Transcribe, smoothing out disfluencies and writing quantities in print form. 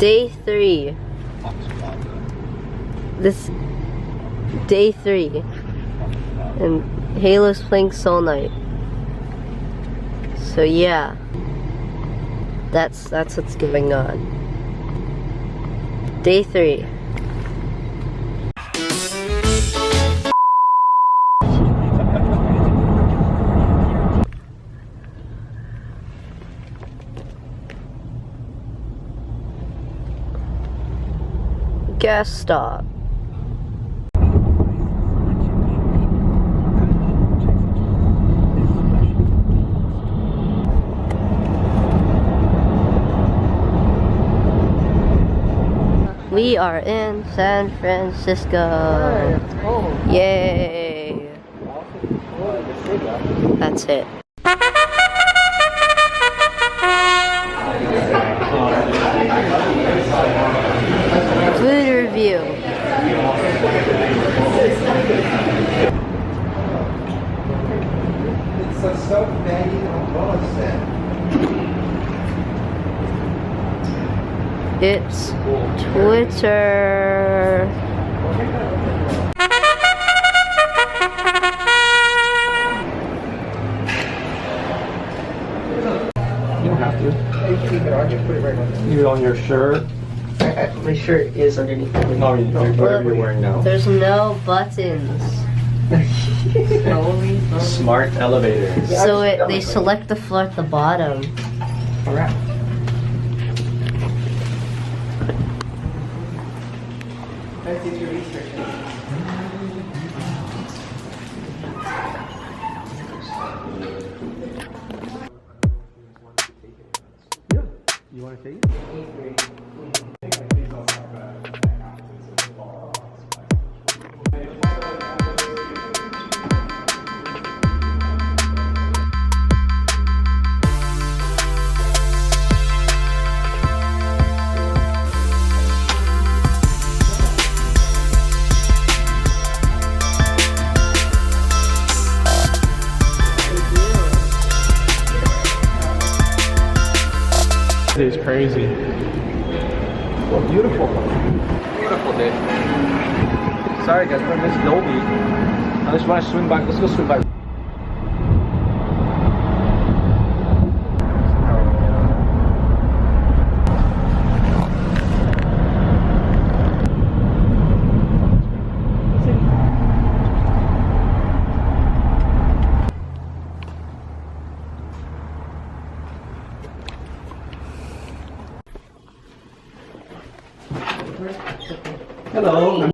Day 3. This day 3. And Halo's playing Soul Knight. So yeah. That's what's going on. Day 3. Gas stop. We are in San Francisco. Yay! That's it. Food review. It's a self-made umbrella set. It's Twitter. You don't have to. You can keep it on, just put it right on. Leave it on your shirt. My shirt is underneath. No, whatever you're wearing now. There's no buttons. Smart elevators. So they select the floor at the bottom. Alright. Let's do your research. Yeah. You want to take it? It is crazy. Well, beautiful. Beautiful day. Sorry guys, but I missed Adobe. I just want to swing by. Let's go swing by. Hello.